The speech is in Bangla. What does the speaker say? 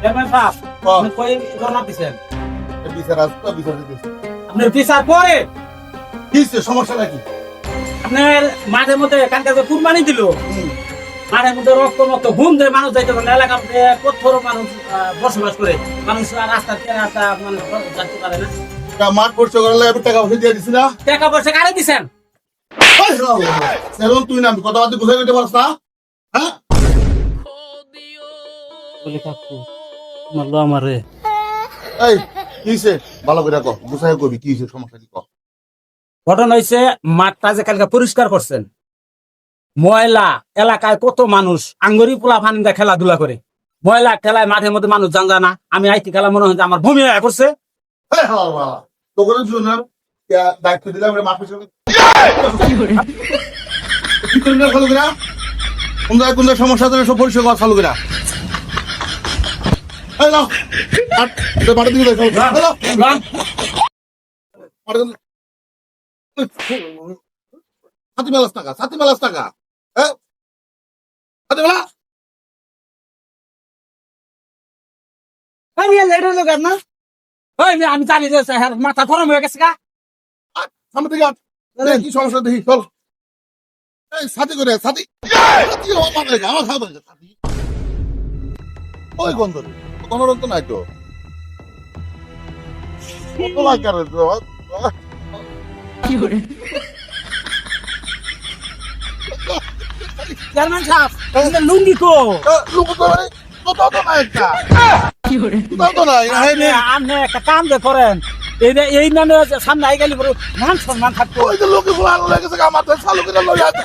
চেয়ারম্যান সাহেব ও। আপনি কই জমা দিছেন বিচার আসতো বিচার দিতেছে আপনার বিচার পরে কি হইছে, সমস্যা নাকি? আপনার মাঠের মধ্যে কালকে যে কুরবানি দিল মাঠের মধ্যে রক্ত মত ঘুম দেয় মানুষ যাইতে পারে না, এলাকার মধ্যে কঠোর মানুষ বসবাস করে মানুষ রাস্তা রাস্তা মানে যাইতে পারে না। তা মাঠ পরিষ্কার করলে এবার টাকা পয়সা দিয়ে দিছি না? টাকা পয়সা কারে দিছেন? ওই শালা, সেরকম তুই না আমি কথা বলতে বুঝাই নিতে পারছ না? হ্যাঁ? বলে কাকু মারলো আমারে। এই কি হইছে? ভালো করে কও, বুঝাই কবি কি হইছে, সমস্যা কি কও। ঘটনা হয়েছে মাঠটা যে কালকে পরিষ্কার করছেন, ময়লা এলাকায় কত মানুষ আঙ্গুরি পোলা ফানিন্দা খেলাধুলা করে, ময়লা ঠেলায় মাঠের মধ্যে মানুষ জান না। আমি আইটি খেলা মনে হয় যে আমার ভূমি হয়ে করছে। এই শালা, তোকে জন্য দায়িত্ব দিলাম এটা মাঠ পরিষ্কার করতে। কি করবি না ভালো করে? কোন জায়গায় কোন জায়গায় সমস্যা আছে সব পরিষ্কার কর ভালো করে। এই নাও, মাঠের দিকে যাই, চলো। এই নাও, মাঠের দিকে- ছাতি মেলাস টাকা, হ্যাঁ? ছাতি মেলা? আমি লেটার লোক না ওই আমি জানি যে স্যার মাথা গরম হয়ে গেছে গা। সামনে থেকে আট। কি সমস্যা দেখি, চল। এই ছাতি করে, ছাতি। ছাতি আমার লেগে, আমার খাওয়া লেগে, ছাতি। ওই গন্ধ, কোনো রকম নাই তো। কত লাগে রে তো? চেয়ারম্যান সাহেব লুঙ্গি কো লুকো তো নাই, কোথাও তো নাই একটা। কোথাও তো নাই, হ্যাঁ রে। আপনি একটা কাম যে করেন এই নামে সামনে আই গেলে পরে মান সম্মান থাকতো। ওই যে লোকে বলে আলো লেগেছে, আমার তো চালু করে লই আছে।